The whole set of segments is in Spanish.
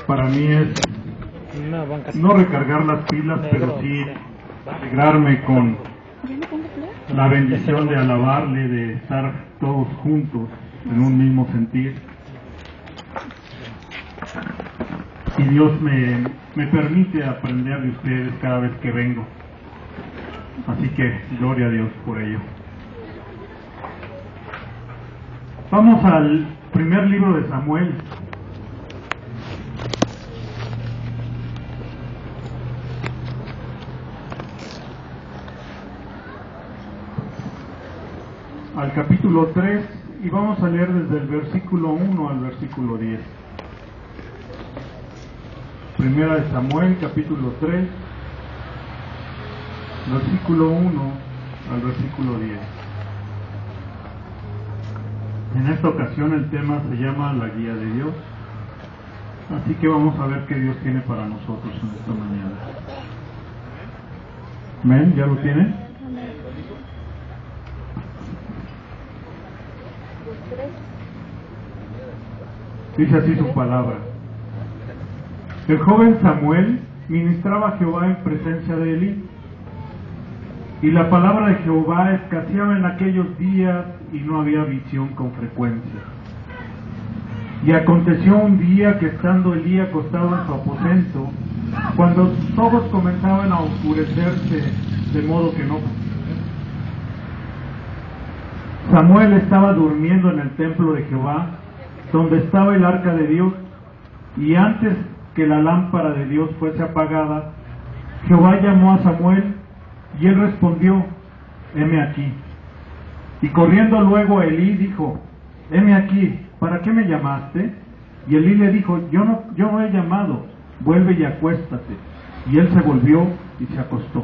Para mí es no recargar las pilas, pero sí alegrarme con la bendición de alabarle, de estar todos juntos en un mismo sentir. Y Dios me permite aprender de ustedes cada vez que vengo. Así que gloria a Dios por ello. Vamos al primer libro de Samuel. Al capítulo 3 y vamos a leer desde el versículo 1 al versículo 10. Primera de Samuel, capítulo 3, versículo 1 al versículo 10. En esta ocasión el tema se llama la guía de Dios. Así que vamos a ver qué Dios tiene para nosotros en esta mañana. ¿Amén? ¿Ya lo tienen? Dice así su palabra. El joven Samuel ministraba a Jehová en presencia de Elí, y la palabra de Jehová escaseaba en aquellos días y no había visión con frecuencia. Y aconteció un día que estando Elí acostado en su aposento, cuando todos comenzaban a oscurecerse de modo que no, Samuel estaba durmiendo en el templo de Jehová, donde estaba el arca de Dios, y antes que la lámpara de Dios fuese apagada, Jehová llamó a Samuel, y él respondió: heme aquí. Y corriendo luego a Elí dijo: heme aquí, ¿para qué me llamaste? Y Elí le dijo: yo no he llamado, vuelve y acuéstate. Y él se volvió y se acostó.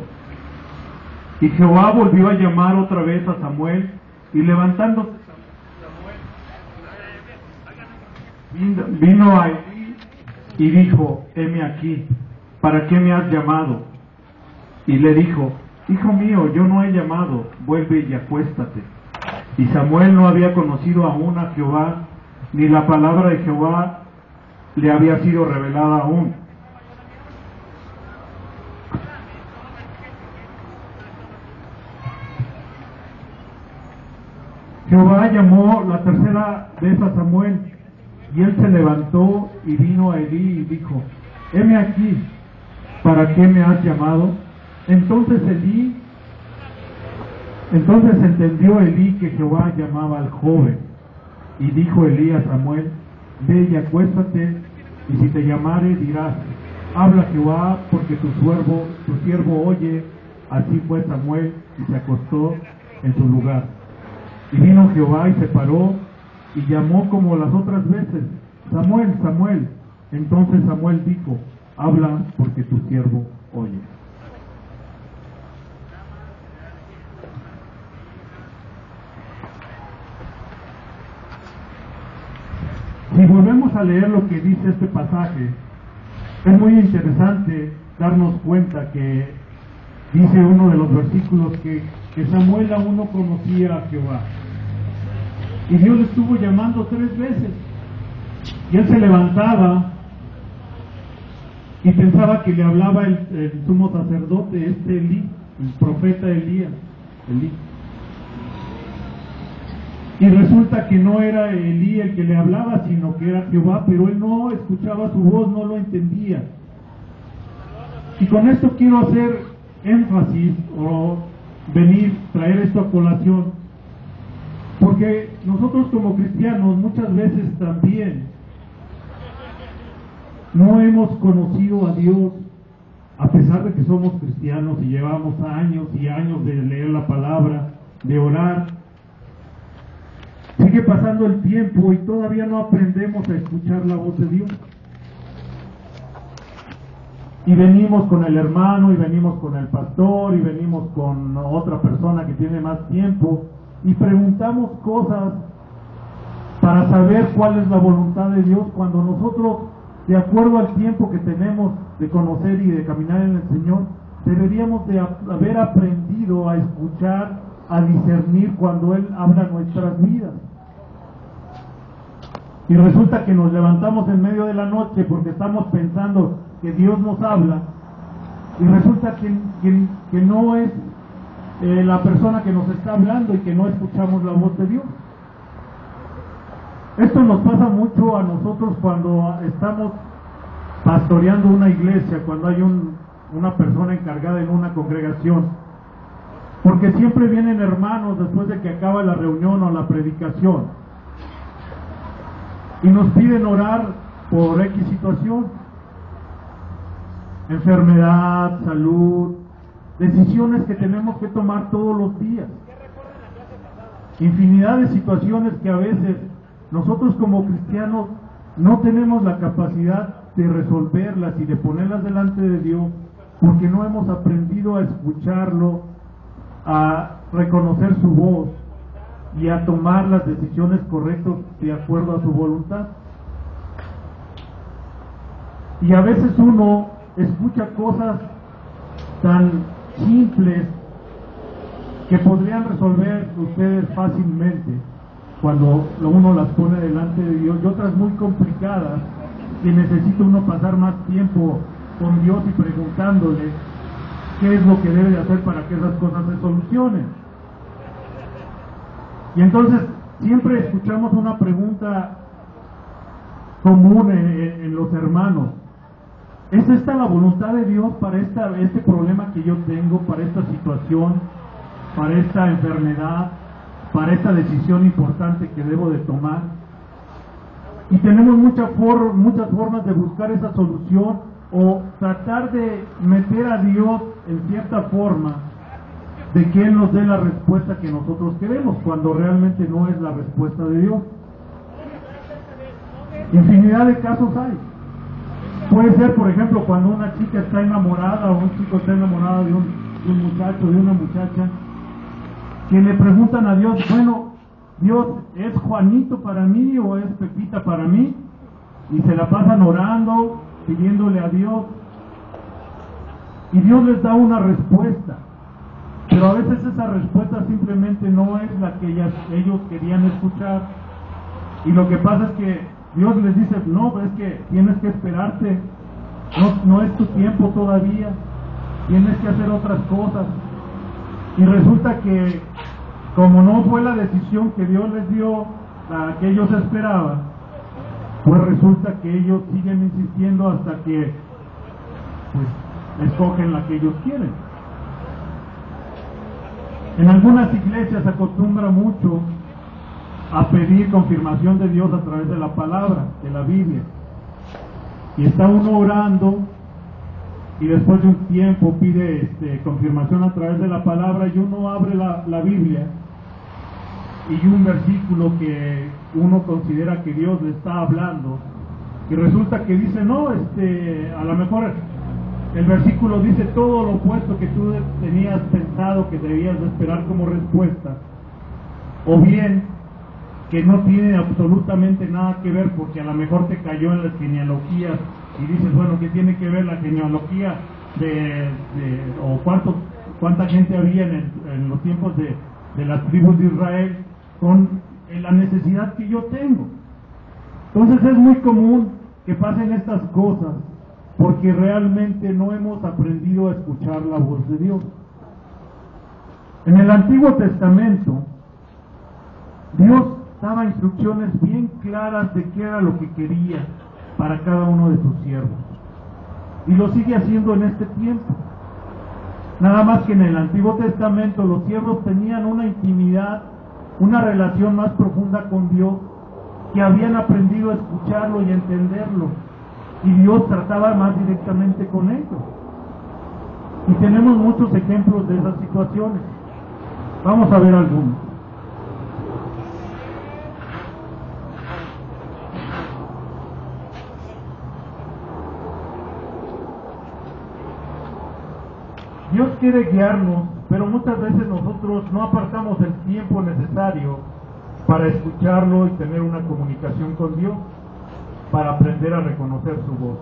Y Jehová volvió a llamar otra vez a Samuel, y levantándose vino a Elí y dijo: heme aquí, ¿para qué me has llamado? Y le dijo: hijo mío, yo no he llamado, vuelve y acuéstate. Y Samuel no había conocido aún a Jehová, ni la palabra de Jehová le había sido revelada aún. Jehová llamó la tercera vez a Samuel, y él se levantó y vino a Elí y dijo: heme aquí, ¿para qué me has llamado? Entonces entendió Elí que Jehová llamaba al joven, y dijo Elí a Samuel: ve y acuéstate, y si te llamare dirás: habla Jehová, porque tu siervo oye. Así fue Samuel, y se acostó en su lugar. Y vino Jehová y se paró, y llamó como las otras veces: Samuel, Samuel. Entonces Samuel dijo: habla, porque tu siervo oye. Si volvemos a leer lo que dice este pasaje, es muy interesante darnos cuenta que dice uno de los versículos que Samuel aún no conocía a Jehová. Y Dios le estuvo llamando 3 veces. Y él se levantaba y pensaba que le hablaba el sumo sacerdote, Elí, el profeta Elí. Y resulta que no era Elí el que le hablaba, sino que era Jehová, pero él no escuchaba su voz, no lo entendía. Y con esto quiero hacer énfasis o traer esto a colación, porque nosotros como cristianos muchas veces también no hemos conocido a Dios, a pesar de que somos cristianos y llevamos años y años de leer la palabra, de orar. Sigue pasando el tiempo y todavía no aprendemos a escuchar la voz de Dios. Y venimos con el hermano, y venimos con el pastor, y venimos con otra persona que tiene más tiempo, y preguntamos cosas para saber cuál es la voluntad de Dios, cuando nosotros, de acuerdo al tiempo que tenemos de conocer y de caminar en el Señor, deberíamos de haber aprendido a escuchar, a discernir cuando Él habla en nuestras vidas. Y resulta que nos levantamos en medio de la noche porque estamos pensando que Dios nos habla, y resulta que no es la persona que nos está hablando y que no escuchamos la voz de Dios. Esto nos pasa mucho a nosotros cuando estamos pastoreando una iglesia, cuando hay una persona encargada en una congregación, porque siempre vienen hermanos después de que acaba la reunión o la predicación y nos piden orar por X situación, enfermedad, salud, decisiones que tenemos que tomar todos los días, infinidad de situaciones que a veces nosotros como cristianos no tenemos la capacidad de resolverlas y de ponerlas delante de Dios, porque no hemos aprendido a escucharlo, a reconocer su voz y a tomar las decisiones correctas de acuerdo a su voluntad. Y a veces uno escucha cosas tan simples que podrían resolver ustedes fácilmente cuando uno las pone delante de Dios, y otras muy complicadas que necesita uno pasar más tiempo con Dios y preguntándole qué es lo que debe de hacer para que esas cosas se solucionen. Y entonces siempre escuchamos una pregunta común en los hermanos: ¿es esta la voluntad de Dios para este problema que yo tengo, para esta situación, para esta enfermedad, para esta decisión importante que debo de tomar? Y tenemos muchas formas de buscar esa solución, o tratar de meter a Dios en cierta forma de que Él nos dé la respuesta que nosotros queremos, cuando realmente no es la respuesta de Dios. Infinidad de casos hay. Puede ser, por ejemplo, cuando una chica está enamorada o un chico está enamorado de un muchacho, de una muchacha, que le preguntan a Dios: bueno, Dios, ¿es Juanito para mí o es Pepita para mí? Y se la pasan orando, pidiéndole a Dios, y Dios les da una respuesta, pero a veces esa respuesta simplemente no es la que ellos querían escuchar, y lo que pasa es que Dios les dice: no, es que tienes que esperarte, no es tu tiempo todavía, tienes que hacer otras cosas. Y resulta que, como no fue la decisión que Dios les dio, la que ellos esperaban, pues resulta que ellos siguen insistiendo hasta que pues escogen la que ellos quieren. En algunas iglesias se acostumbra mucho a pedir confirmación de Dios a través de la palabra, de la Biblia, y está uno orando y después de un tiempo pide confirmación a través de la palabra, y uno abre la Biblia y un versículo que uno considera que Dios le está hablando, y resulta que dice: no, a lo mejor el versículo dice todo lo opuesto que tú tenías pensado que debías de esperar como respuesta, o bien que no tiene absolutamente nada que ver, porque a lo mejor te cayó en las genealogías y dices: bueno, ¿qué tiene que ver la genealogía o cuánta gente había en los tiempos de las tribus de Israel con la necesidad que yo tengo? Entonces es muy común que pasen estas cosas porque realmente no hemos aprendido a escuchar la voz de Dios. En el Antiguo Testamento, Dios daba instrucciones bien claras de qué era lo que quería para cada uno de sus siervos, y lo sigue haciendo en este tiempo. Nada más que en el Antiguo Testamento los siervos tenían una intimidad, una relación más profunda con Dios, que habían aprendido a escucharlo y a entenderlo, y Dios trataba más directamente con ellos. Y tenemos muchos ejemplos de esas situaciones. Vamos a ver algunos. Dios quiere guiarnos, pero muchas veces nosotros no apartamos el tiempo necesario para escucharlo y tener una comunicación con Dios, para aprender a reconocer su voz.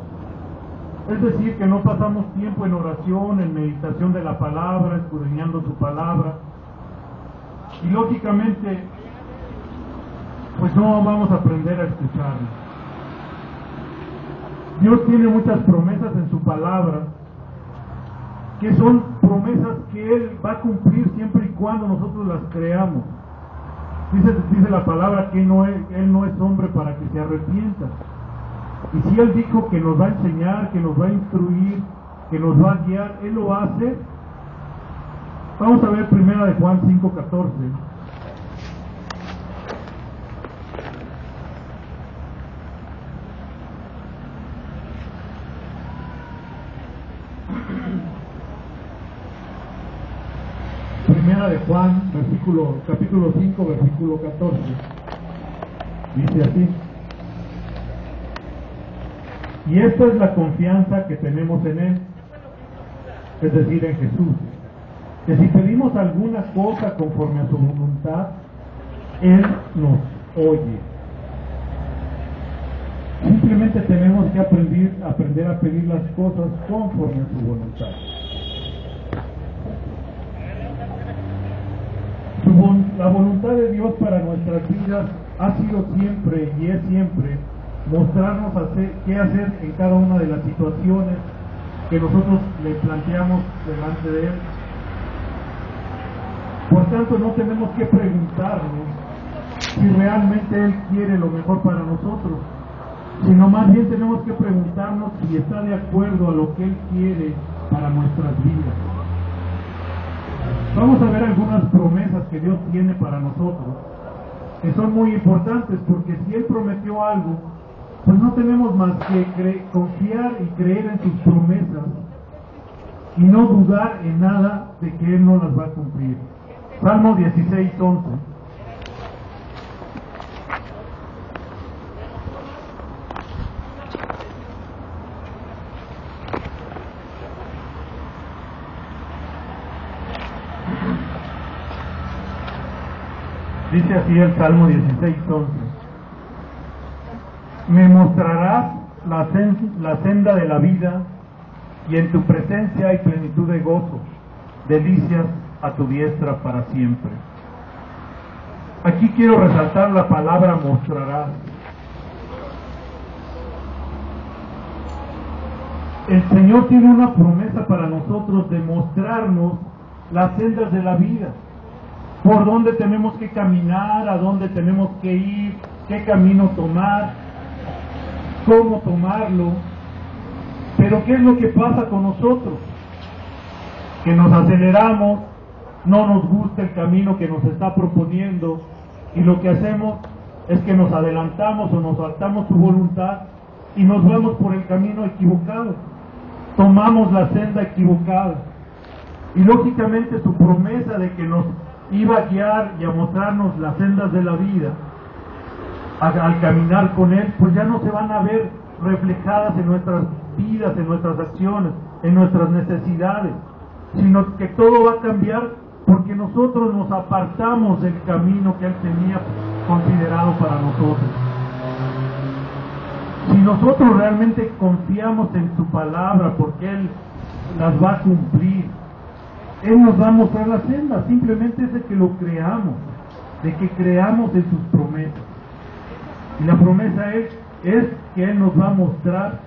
Es decir, que no pasamos tiempo en oración, en meditación de la palabra, escudriñando su palabra. Y lógicamente, pues no vamos a aprender a escucharlo. Dios tiene muchas promesas en su palabra, que son promesas que Él va a cumplir siempre y cuando nosotros las creamos. Dice la palabra que Él no es hombre para que se arrepienta. Y si Él dijo que nos va a enseñar, que nos va a instruir, que nos va a guiar, Él lo hace. Vamos a ver 1 de Juan 5:14. Primera de Juan, capítulo 5, versículo 14. Dice así: y esta es la confianza que tenemos en Él, es decir, en Jesús, que si pedimos alguna cosa conforme a su voluntad, Él nos oye. Simplemente tenemos que aprender a pedir las cosas conforme a su voluntad. La voluntad de Dios para nuestras vidas ha sido siempre y es siempre mostrarnos qué hacer en cada una de las situaciones que nosotros le planteamos delante de Él. Por tanto, no tenemos que preguntarnos si realmente Él quiere lo mejor para nosotros, sino más bien tenemos que preguntarnos si está de acuerdo a lo que Él quiere para nuestras vidas. Vamos a ver algunas promesas que Dios tiene para nosotros, que son muy importantes, porque si Él prometió algo, pues no tenemos más que confiar y creer en sus promesas y no dudar en nada de que Él no las va a cumplir. Salmo 16:11. Dice así el Salmo 16:11: me mostrarás la senda de la vida, y en tu presencia hay plenitud de gozo, delicias a tu diestra para siempre. Aquí quiero resaltar la palabra mostrarás. El Señor tiene una promesa para nosotros de mostrarnos las sendas de la vida, por dónde tenemos que caminar, a dónde tenemos que ir, qué camino tomar, cómo tomarlo. Pero ¿qué es lo que pasa con nosotros? Que nos aceleramos, no nos gusta el camino que nos está proponiendo, y lo que hacemos es que nos adelantamos o nos saltamos su voluntad y nos vamos por el camino equivocado, tomamos la senda equivocada. Y lógicamente su promesa de que nos iba a guiar y a mostrarnos las sendas de la vida, al caminar con Él, pues ya no se van a ver reflejadas en nuestras vidas, en nuestras acciones, en nuestras necesidades, sino que todo va a cambiar porque nosotros nos apartamos del camino que Él tenía considerado para nosotros. Si nosotros realmente confiamos en su palabra, porque Él las va a cumplir, Él nos va a mostrar la senda. Simplemente es de que lo creamos, de que creamos en sus promesas. Y la promesa es que Él nos va a mostrar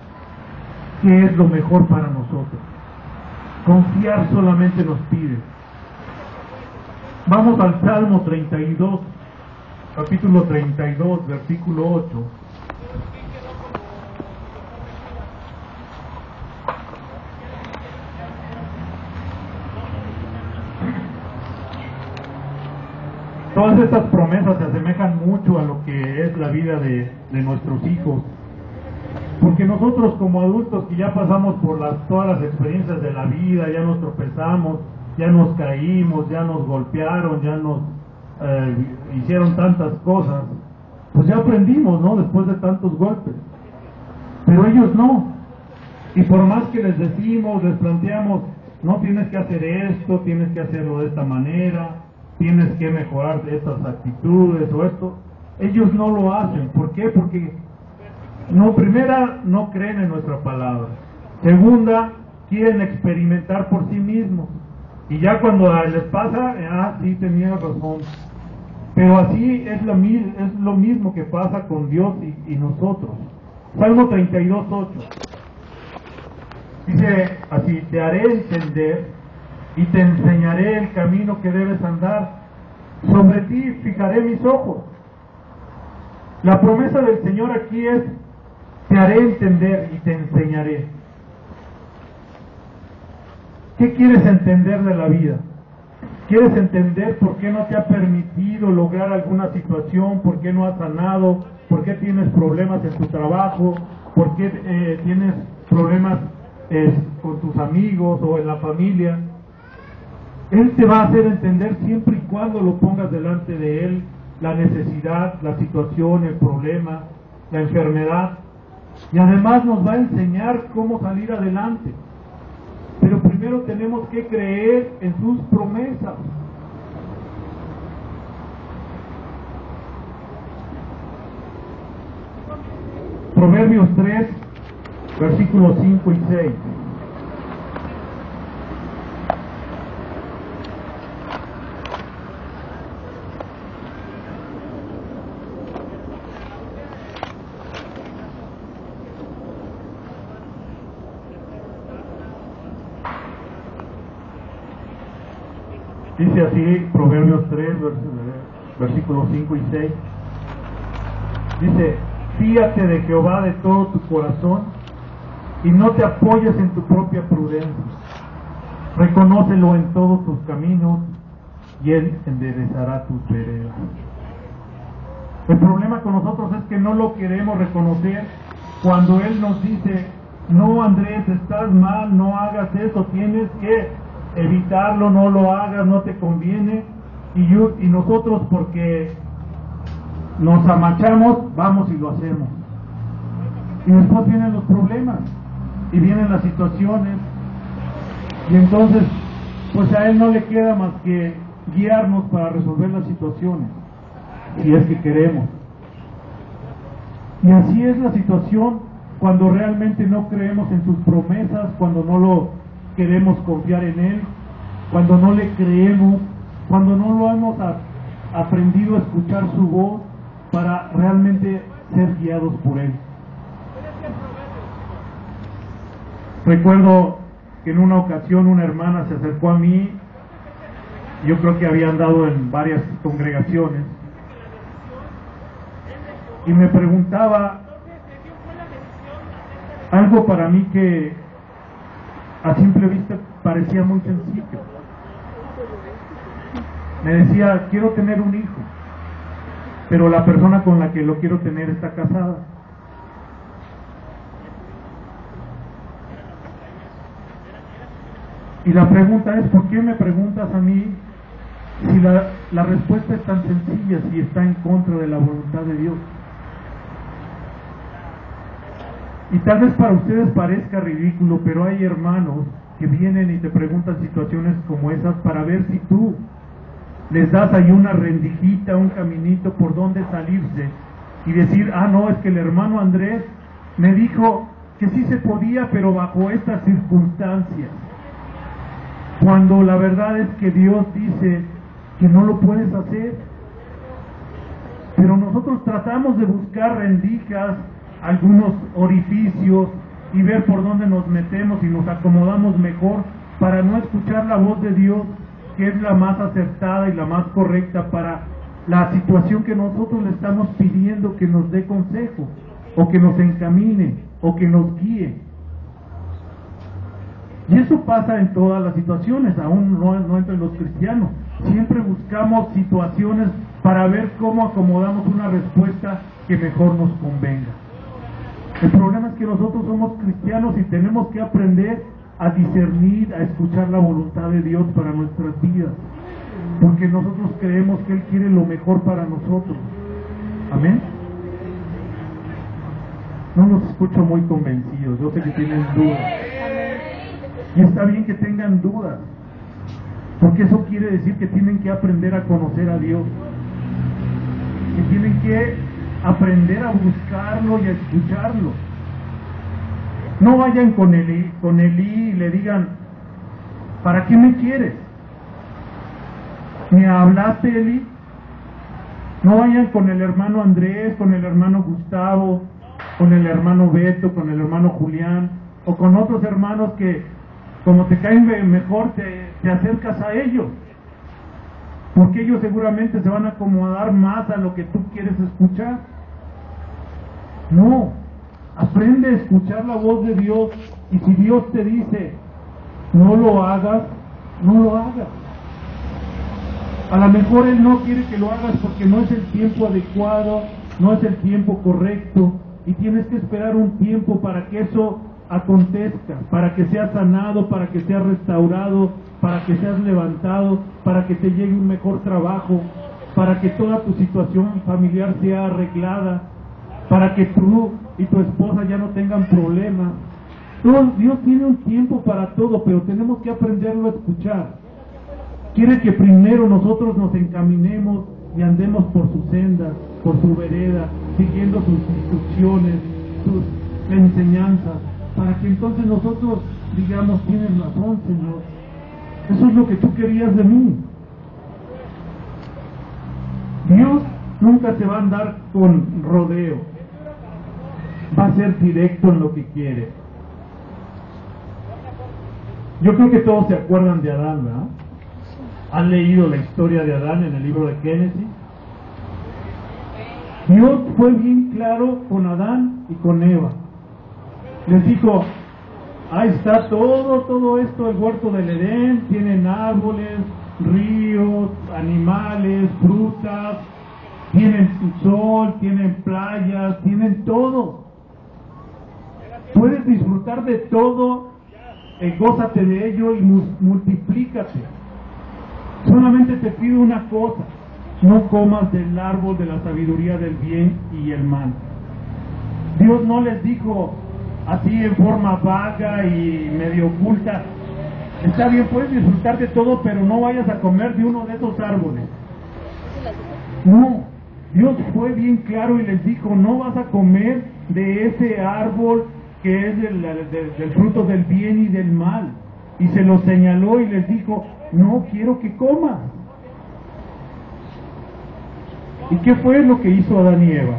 qué es lo mejor para nosotros. Confiar solamente nos pide. Vamos al Salmo 32, capítulo 32, versículo 8. Todas estas promesas se asemejan mucho a lo que es la vida de nuestros hijos, porque nosotros como adultos que ya pasamos por todas las experiencias de la vida, ya nos tropezamos, ya nos caímos, ya nos golpearon, ya nos hicieron tantas cosas, pues ya aprendimos, ¿no? Después de tantos golpes. Pero ellos no. Y por más que les decimos, les planteamos, no, tienes que hacer esto, tienes que hacerlo de esta manera, tienes que mejorar estas actitudes o esto, ellos no lo hacen. ¿Por qué? Porque primera, no creen en nuestra palabra. Segunda, quieren experimentar por sí mismos. Y ya cuando les pasa, sí, tenía razón. Pero así es lo mismo que pasa con Dios y nosotros. Salmo 32:8 dice así: te haré entender y te enseñaré el camino que debes andar. Sobre ti fijaré mis ojos. La promesa del Señor aquí es: te haré entender y te enseñaré. ¿Qué quieres entender de la vida? ¿Quieres entender por qué no te ha permitido lograr alguna situación? ¿Por qué no has sanado? ¿Por qué tienes problemas en tu trabajo? ¿Por qué tienes problemas con tus amigos o en la familia? Él te va a hacer entender siempre y cuando lo pongas delante de Él, la necesidad, la situación, el problema, la enfermedad. Y además nos va a enseñar cómo salir adelante. Pero primero tenemos que creer en sus promesas. Proverbios 3, versículos 5 y 6. Dice así, Proverbios 3, versículos 5 y 6. Dice: fíate de Jehová de todo tu corazón y no te apoyes en tu propia prudencia. Reconócelo en todos tus caminos y Él enderezará tus veredas. El problema con nosotros es que no lo queremos reconocer cuando Él nos dice: no, Andrés, estás mal, no hagas eso, tienes que evitarlo, no lo hagas, no te conviene. Y nosotros, porque nos amachamos, vamos y lo hacemos. Y después vienen los problemas y vienen las situaciones, y entonces pues a Él no le queda más que guiarnos para resolver las situaciones, si es que queremos. Y así es la situación cuando realmente no creemos en sus promesas, cuando no lo queremos confiar en Él, cuando no le creemos, cuando no lo hemos aprendido a escuchar su voz para realmente ser guiados por Él. Recuerdo que en una ocasión una hermana se acercó a mí, yo creo que había andado en varias congregaciones, y me preguntaba algo para mí que a simple vista parecía muy sencillo. Me decía: quiero tener un hijo, pero la persona con la que lo quiero tener está casada. Y la pregunta es: ¿por qué me preguntas a mí si la respuesta es tan sencilla, si está en contra de la voluntad de Dios? Y tal vez para ustedes parezca ridículo, pero hay hermanos que vienen y te preguntan situaciones como esas para ver si tú les das ahí una rendijita, un caminito por donde salirse y decir: ah, no, es que el hermano Andrés me dijo que sí se podía, pero bajo estas circunstancias. Cuando la verdad es que Dios dice que no lo puedes hacer. Pero nosotros tratamos de buscar rendijas, algunos orificios, y ver por dónde nos metemos y nos acomodamos mejor para no escuchar la voz de Dios, que es la más acertada y la más correcta para la situación que nosotros le estamos pidiendo que nos dé consejo, o que nos encamine, o que nos guíe. Y eso pasa en todas las situaciones, aún no entre los cristianos. Siempre buscamos situaciones para ver cómo acomodamos una respuesta que mejor nos convenga. El problema es que nosotros somos cristianos y tenemos que aprender a discernir, a escuchar la voluntad de Dios para nuestras vidas, porque nosotros creemos que Él quiere lo mejor para nosotros. Amén. No los escucho muy convencidos, yo sé que tienen dudas. Y está bien que tengan dudas, porque eso quiere decir que tienen que aprender a conocer a Dios, que tienen que aprender a buscarlo y a escucharlo. No vayan con Elí y le digan: ¿para qué me quieres? ¿Me hablaste, Elí? No vayan con el hermano Andrés, con el hermano Gustavo, con el hermano Beto, con el hermano Julián, o con otros hermanos que, como te caen mejor, te acercas a ellos, porque ellos seguramente se van a acomodar más a lo que tú quieres escuchar. No, aprende a escuchar la voz de Dios, y si Dios te dice, no lo hagas, no lo hagas. A lo mejor Él no quiere que lo hagas porque no es el tiempo adecuado, no es el tiempo correcto, y tienes que esperar un tiempo para que eso acontezca, para que seas sanado, para que seas restaurado, para que seas levantado, para que te llegue un mejor trabajo, para que toda tu situación familiar sea arreglada, para que tú y tu esposa ya no tengan problemas. Dios tiene un tiempo para todo, pero tenemos que aprenderlo a escuchar. Quiere que primero nosotros nos encaminemos y andemos por sus sendas, por su vereda, siguiendo sus instrucciones, sus enseñanzas, para que entonces nosotros digamos, tienes razón, Señor, eso es lo que tú querías de mí. Dios nunca se va a andar con rodeo, va a ser directo en lo que quiere. Yo creo que todos se acuerdan de Adán, ¿verdad? ¿Han leído la historia de Adán en el libro de Génesis? Dios fue bien claro con Adán y con Eva. Les dijo, ahí está todo esto, el huerto del Edén, tienen árboles, ríos, animales, frutas, tienen sol, tienen playas, tienen todo. Puedes disfrutar de todo, gózate de ello y multiplícate. Solamente te pido una cosa, no comas del árbol de la sabiduría del bien y el mal. Dios no les dijo así en forma vaga y medio oculta, está bien, puedes disfrutar de todo, pero no vayas a comer de uno de esos árboles. No, Dios fue bien claro y les dijo, no vas a comer de ese árbol que es del fruto del bien y del mal. Y se los señaló y les dijo, no quiero que comas. ¿Y qué fue lo que hizo Adán y Eva?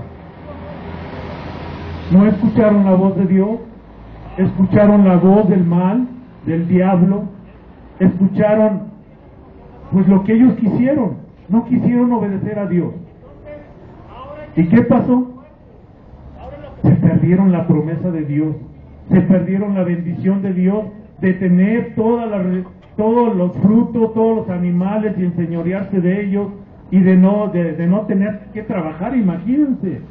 No escucharon la voz de Dios, escucharon la voz del mal, del diablo, escucharon pues lo que ellos quisieron, no quisieron obedecer a Dios. ¿Y qué pasó? Se perdieron la promesa de Dios, se perdieron la bendición de Dios de tener todos los frutos, todos los animales y enseñorearse de ellos y de no tener que trabajar, imagínense.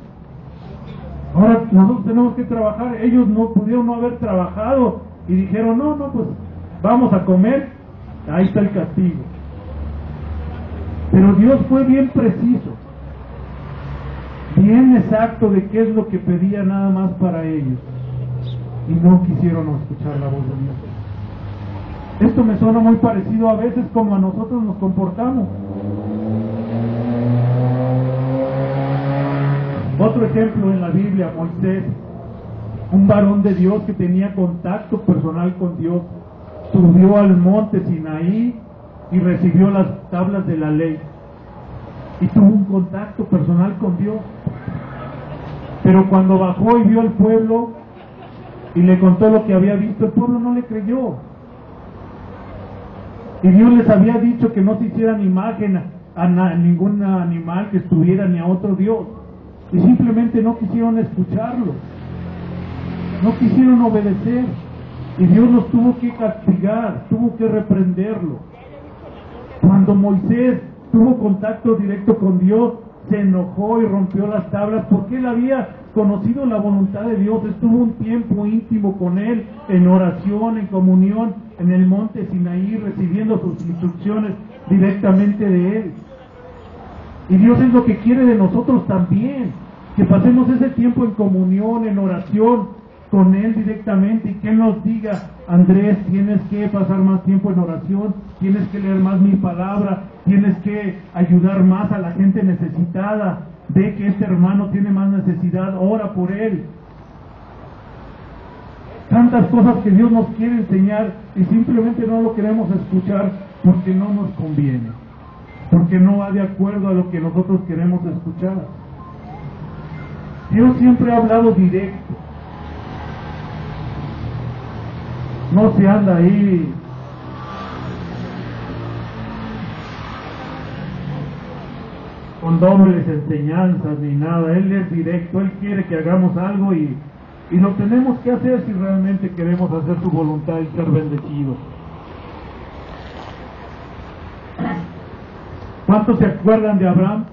Ahora nosotros tenemos que trabajar, ellos no pudieron no haber trabajado y dijeron, no, pues vamos a comer, ahí está el castigo. Pero Dios fue bien preciso, bien exacto de qué es lo que pedía nada más para ellos, y no quisieron escuchar la voz de Dios. Esto me suena muy parecido a veces como a nosotros nos comportamos. Otro ejemplo en la Biblia, Moisés, un varón de Dios que tenía contacto personal con Dios, subió al monte Sinaí y recibió las tablas de la ley y tuvo un contacto personal con Dios. Pero cuando bajó y vio al pueblo y le contó lo que había visto, el pueblo no le creyó. Y Dios les había dicho que no se hicieran imagen a ningún animal que estuviera ni a otro Dios. Y simplemente no quisieron escucharlo, no quisieron obedecer, y Dios los tuvo que castigar, tuvo que reprenderlo. Cuando Moisés tuvo contacto directo con Dios, se enojó y rompió las tablas porque él había conocido la voluntad de Dios, estuvo un tiempo íntimo con Él, en oración, en comunión, en el monte Sinaí, recibiendo sus instrucciones directamente de Él. Y Dios es lo que quiere de nosotros también, que pasemos ese tiempo en comunión, en oración con Él directamente, y que Él nos diga, Andrés, tienes que pasar más tiempo en oración, tienes que leer más mi palabra, tienes que ayudar más a la gente necesitada, ve que este hermano tiene más necesidad, ora por él. Tantas cosas que Dios nos quiere enseñar y simplemente no lo queremos escuchar porque no nos conviene. porque no va de acuerdo a lo que nosotros queremos escuchar. Dios siempre ha hablado directo. No se anda ahí con dobles enseñanzas ni nada. Él es directo, Él quiere que hagamos algo y lo tenemos que hacer si realmente queremos hacer su voluntad y ser bendecidos. ¿Cuántos se acuerdan de Abraham?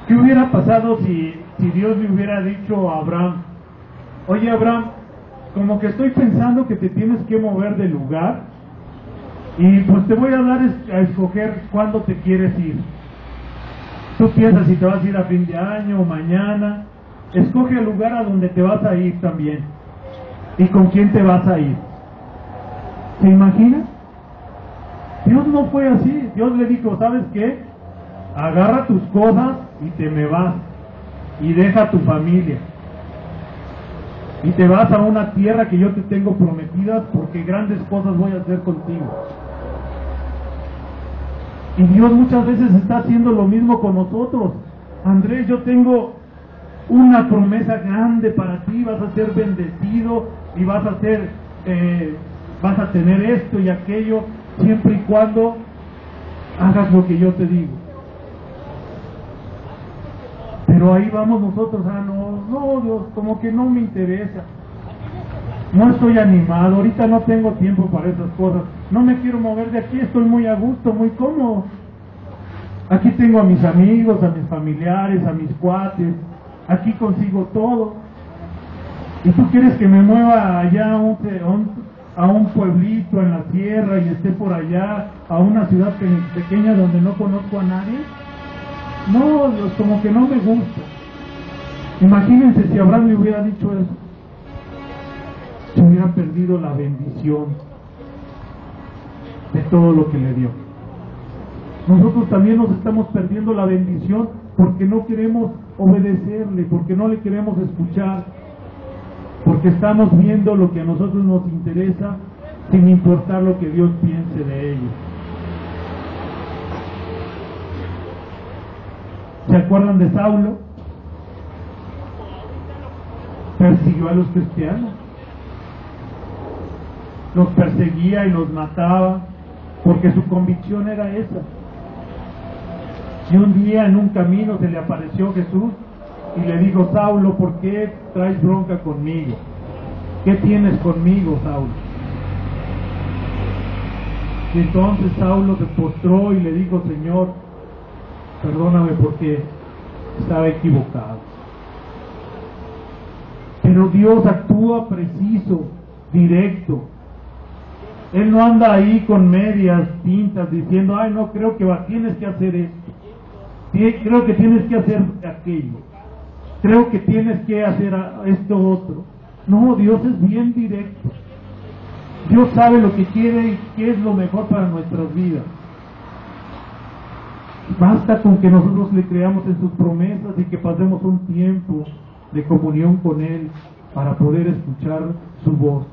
¿Qué hubiera pasado si Dios le hubiera dicho a Abraham: oye Abraham, como que estoy pensando que te tienes que mover de lugar y pues te voy a dar a escoger cuándo te quieres ir? Tú piensas si te vas a ir a fin de año o mañana. Escoge el lugar a donde te vas a ir también y con quién te vas a ir. ¿Se imagina? Dios no fue así. Dios le dijo: ¿sabes qué? Agarra tus cosas y te me vas y deja a tu familia y te vas a una tierra que yo te tengo prometida, porque grandes cosas voy a hacer contigo. Y Dios muchas veces está haciendo lo mismo con nosotros. Andrés, yo tengo una promesa grande para ti, vas a ser bendecido y vas a tener esto y aquello, siempre y cuando hagas lo que yo te digo. Pero ahí vamos nosotros: no Dios, como que no me interesa, no estoy animado, ahorita no tengo tiempo para esas cosas, no me quiero mover de aquí, estoy muy a gusto, muy cómodo, aquí tengo a mis amigos, a mis familiares, a mis cuates, aquí consigo todo. Y tú quieres que me mueva allá a un pueblito en la sierra y esté por allá, a una ciudad pequeña donde no conozco a nadie. No, Dios, como que no me gusta. Imagínense si Abraham le hubiera dicho eso. Se hubiera perdido la bendición de todo lo que le dio. Nosotros también nos estamos perdiendo la bendición porque no queremos obedecerle, porque no le queremos escuchar, porque estamos viendo lo que a nosotros nos interesa sin importar lo que Dios piense de ello. ¿Se acuerdan de Saulo? Persiguió a los cristianos, los perseguía y los mataba porque su convicción era esa. Y un día en un camino se le apareció Jesús y le dijo: Saulo, ¿por qué traes bronca conmigo? ¿Qué tienes conmigo, Saulo? Y entonces Saulo se postró y le dijo: Señor, perdóname porque estaba equivocado. Pero Dios actúa preciso, directo. Él no anda ahí con medias tintas diciendo: ay, no, creo que tienes que hacer esto, creo que tienes que hacer aquello, creo que tienes que hacer esto otro. No, Dios es bien directo. Dios sabe lo que quiere y qué es lo mejor para nuestras vidas. Basta con que nosotros le creamos en sus promesas y que pasemos un tiempo de comunión con Él para poder escuchar su voz.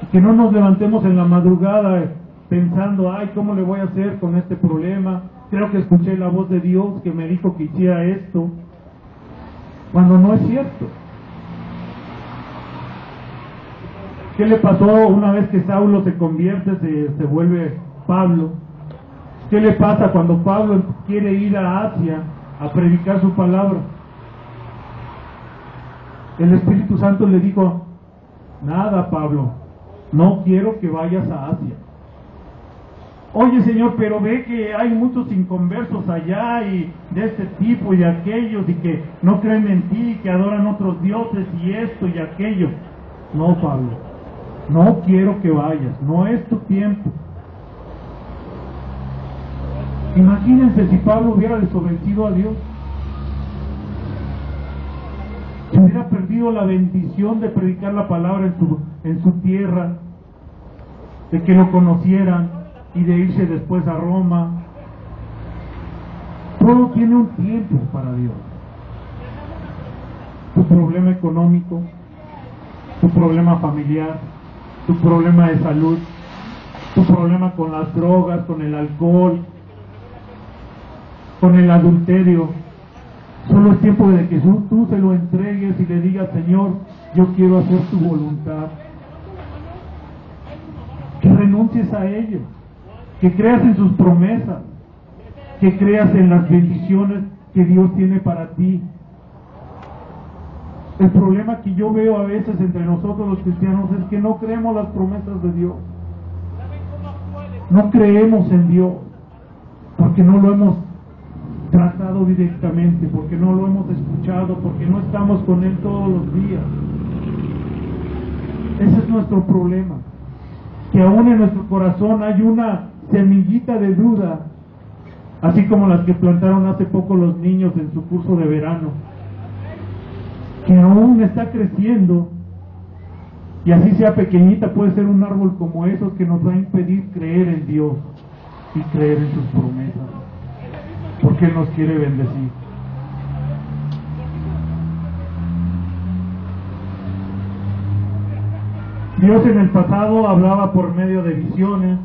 Y que no nos levantemos en la madrugada pensando: ay, ¿cómo le voy a hacer con este problema? Creo que escuché la voz de Dios que me dijo que hiciera esto, cuando no es cierto. ¿Qué le pasó una vez que Saulo se convierte, se vuelve Pablo? ¿Qué le pasa cuando Pablo quiere ir a Asia a predicar su palabra? El Espíritu Santo le dijo: nada, Pablo, no quiero que vayas a Asia. Oye, Señor, pero ve que hay muchos inconversos allá y de este tipo y de aquellos, y que no creen en ti, que adoran otros dioses y esto y aquello. No, Pablo, no quiero que vayas, no es tu tiempo. Imagínense si Pablo hubiera desobedecido a Dios. Se hubiera perdido la bendición de predicar la palabra en su tierra, de que lo conocieran y de irse después a Roma. Todo tiene un tiempo para Dios. Tu problema económico, tu problema familiar, tu problema de salud, tu problema con las drogas, con el alcohol, con el adulterio. Solo es tiempo de que tú se lo entregues y le digas: Señor, yo quiero hacer tu voluntad. Que renuncies a ello, que creas en sus promesas, que creas en las bendiciones que Dios tiene para ti. El problema que yo veo a veces entre nosotros los cristianos es que no creemos las promesas de Dios. No creemos en Dios porque no lo hemos tratado directamente, porque no lo hemos escuchado, porque no estamos con Él todos los días. Ese es nuestro problema, que aún en nuestro corazón hay una semillita de duda, así como las que plantaron hace poco los niños en su curso de verano, que aún está creciendo, y así sea pequeñita, puede ser un árbol como esos que nos va a impedir creer en Dios y creer en sus promesas, porque Él nos quiere bendecir. Dios en el pasado hablaba por medio de visiones,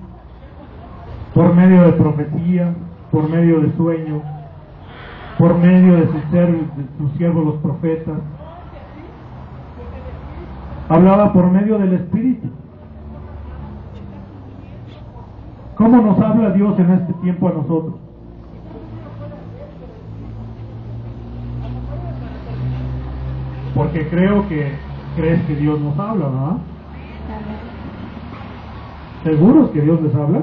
por medio de profecía, por medio de sueños, por medio de sus siervos los profetas. Hablaba por medio del Espíritu. ¿Cómo nos habla Dios en este tiempo a nosotros? Porque creo que crees que Dios nos habla, ¿verdad? ¿Seguros que Dios les habla?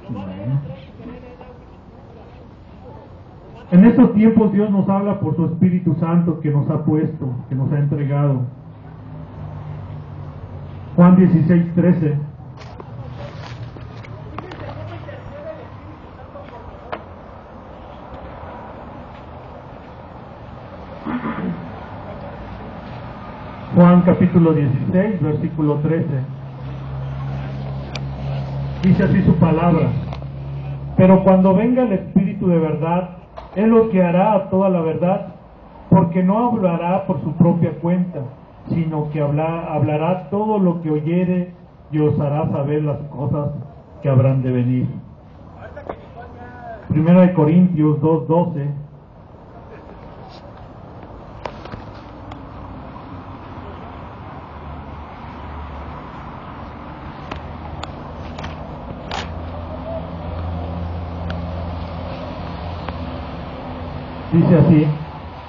Bueno. En estos tiempos Dios nos habla por su Espíritu Santo que nos ha puesto, que nos ha entregado. Juan 16:13. Juan capítulo 16, versículo 13. Dice así su palabra: pero cuando venga el Espíritu de verdad, Él os guiará a toda la verdad, porque no hablará por su propia cuenta, sino que hablará todo lo que oyere y os hará saber las cosas que habrán de venir. Primera de Corintios 2:12. Dice así: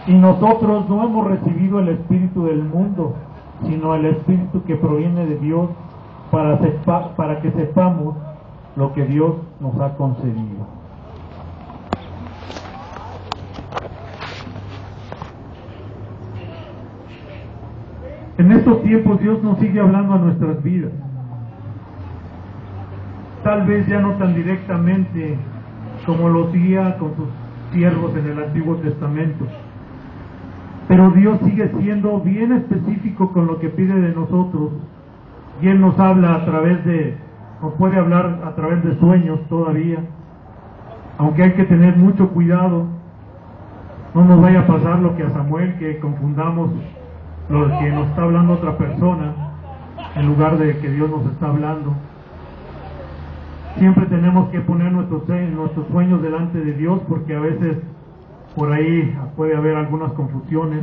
y nosotros no hemos recibido el espíritu del mundo, sino el espíritu que proviene de Dios, para que sepamos lo que Dios nos ha concedido. En estos tiempos Dios nos sigue hablando a nuestras vidas, tal vez ya no tan directamente como lo hacía con sus siervos en el Antiguo Testamento, pero Dios sigue siendo bien específico con lo que pide de nosotros, y Él nos habla nos puede hablar a través de sueños todavía, aunque hay que tener mucho cuidado, no nos vaya a pasar lo que a Samuel, que confundamos lo que nos está hablando otra persona en lugar de que Dios nos está hablando. Siempre tenemos que poner nuestros sueños delante de Dios, porque a veces por ahí puede haber algunas confusiones,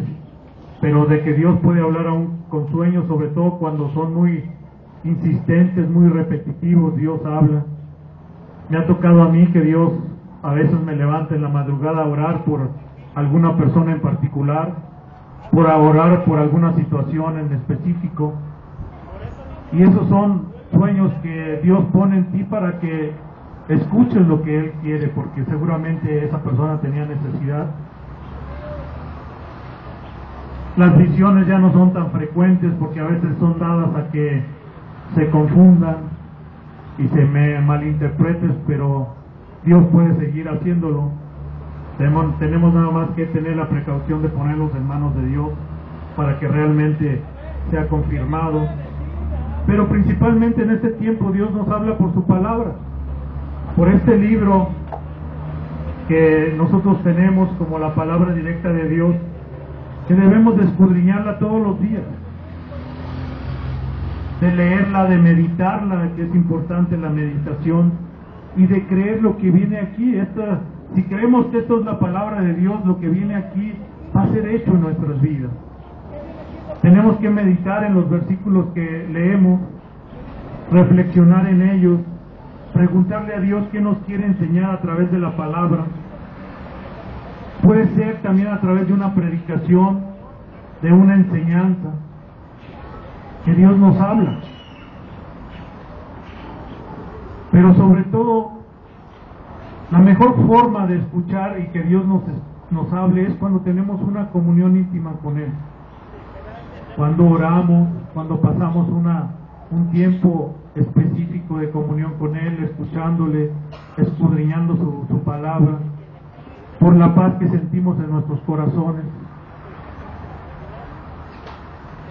pero de que Dios puede hablar aún con sueños, sobre todo cuando son muy insistentes, muy repetitivos, Dios habla. Me ha tocado a mí que Dios a veces me levanta en la madrugada a orar por alguna persona en particular, por orar por alguna situación en específico, y esos son sueños que Dios pone en ti para que escuches lo que Él quiere, porque seguramente esa persona tenía necesidad. Las visiones ya no son tan frecuentes, porque a veces son dadas a que se confundan y se malinterpreten, pero Dios puede seguir haciéndolo. Tenemos nada más que tener la precaución de ponerlos en manos de Dios para que realmente sea confirmado. Pero principalmente en este tiempo Dios nos habla por su palabra, por este libro que nosotros tenemos como la palabra directa de Dios, que debemos de escudriñarla todos los días. de leerla, de meditarla, que es importante la meditación, y de creer lo que viene aquí. Si creemos que esto es la palabra de Dios, lo que viene aquí va a ser hecho en nuestras vidas. Tenemos que meditar en los versículos que leemos, reflexionar en ellos, preguntarle a Dios qué nos quiere enseñar a través de la palabra. Puede ser también a través de una predicación, de una enseñanza, que Dios nos habla. Pero sobre todo, la mejor forma de escuchar y que Dios nos hable es cuando tenemos una comunión íntima con Él. Cuando oramos, cuando pasamos un tiempo específico de comunión con Él, escuchándole, escudriñando su palabra, por la paz que sentimos en nuestros corazones.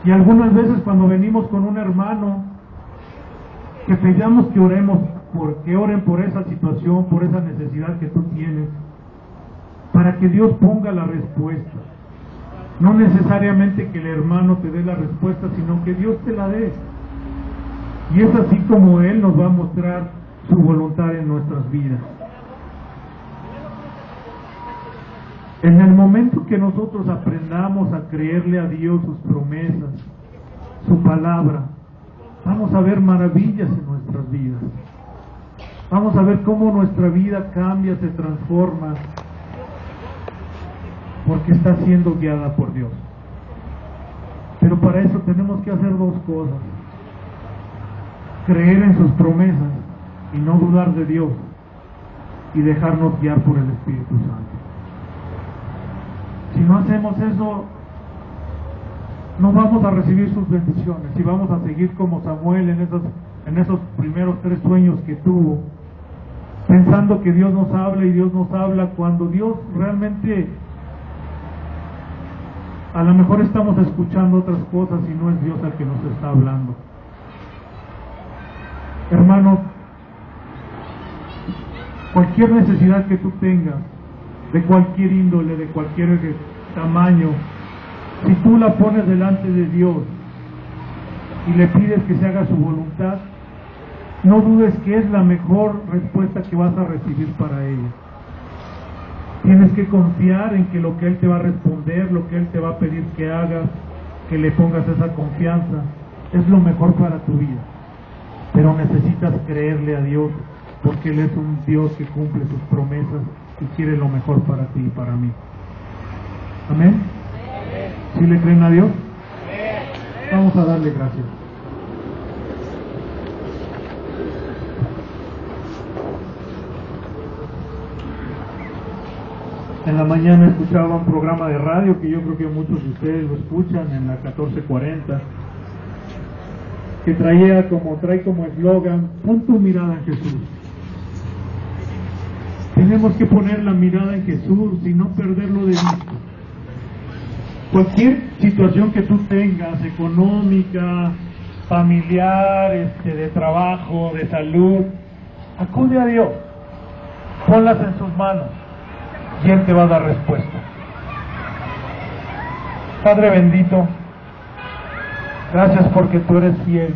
Y algunas veces cuando venimos con un hermano, que pedamos que oremos, que oren por esa situación, por esa necesidad que tú tienes, para que Dios ponga la respuesta. No necesariamente que el hermano te dé la respuesta, sino que Dios te la dé. Y es así como Él nos va a mostrar su voluntad en nuestras vidas. En el momento que nosotros aprendamos a creerle a Dios sus promesas, su palabra, vamos a ver maravillas en nuestras vidas. Vamos a ver cómo nuestra vida cambia, se transforma, porque está siendo guiada por Dios. Pero para eso tenemos que hacer dos cosas: creer en sus promesas y no dudar de Dios, y dejarnos guiar por el Espíritu Santo. Si no hacemos eso, no vamos a recibir sus bendiciones y vamos a seguir como Samuel en esos primeros 3 sueños que tuvo, pensando que Dios nos habla, y Dios nos habla cuando Dios realmente, a lo mejor estamos escuchando otras cosas y no es Dios el que nos está hablando. Hermano, cualquier necesidad que tú tengas, de cualquier índole, de cualquier tamaño, si tú la pones delante de Dios y le pides que se haga su voluntad, no dudes que es la mejor respuesta que vas a recibir para ella. Tienes que confiar en que lo que Él te va a responder, lo que Él te va a pedir que hagas, que le pongas esa confianza, es lo mejor para tu vida. Pero necesitas creerle a Dios, porque Él es un Dios que cumple sus promesas y quiere lo mejor para ti y para mí. ¿Amén? ¿Sí le creen a Dios? Vamos a darle gracias. En la mañana escuchaba un programa de radio que yo creo que muchos de ustedes lo escuchan, en la 1440, que trae como eslogan: pon tu mirada en Jesús. Tenemos que poner la mirada en Jesús y no perderlo de vista. Cualquier situación que tú tengas, económica, familiar, de trabajo, de salud, acude a Dios, ponlas en sus manos y Él te va a dar respuesta. Padre bendito, gracias porque tú eres fiel,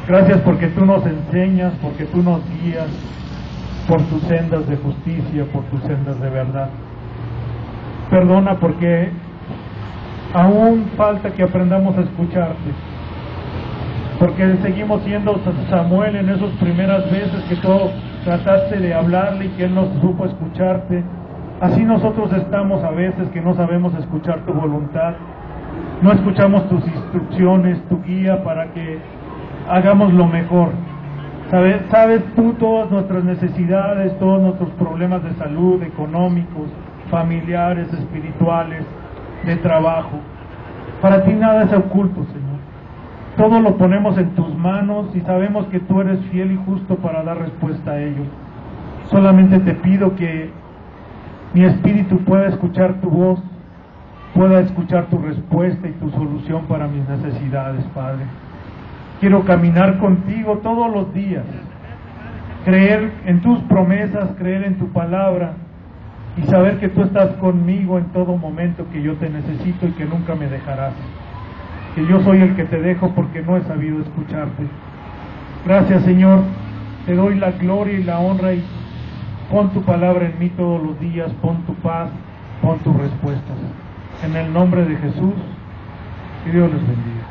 gracias porque tú nos enseñas, porque tú nos guías por tus sendas de justicia, por tus sendas de verdad. Perdona porque aún falta que aprendamos a escucharte, porque seguimos siendo Samuel en esas primeras veces que tú trataste de hablarle y que Él no supo escucharte. Así nosotros estamos a veces que no sabemos escuchar tu voluntad, no escuchamos tus instrucciones, tu guía para que hagamos lo mejor. Sabes tú todas nuestras necesidades, todos nuestros problemas de salud, económicos, familiares, espirituales, de trabajo. Para ti nada es oculto, Señor. Todo lo ponemos en tus manos y sabemos que tú eres fiel y justo para dar respuesta a ello. Solamente te pido que mi espíritu pueda escuchar tu voz, pueda escuchar tu respuesta y tu solución para mis necesidades, Padre. Quiero caminar contigo todos los días, creer en tus promesas, creer en tu palabra y saber que tú estás conmigo en todo momento que yo te necesito y que nunca me dejarás. que yo soy el que te dejo porque no he sabido escucharte. Gracias, Señor, te doy la gloria y la honra, y pon tu palabra en mí todos los días, pon tu paz, pon tus respuestas. En el nombre de Jesús, que Dios les bendiga.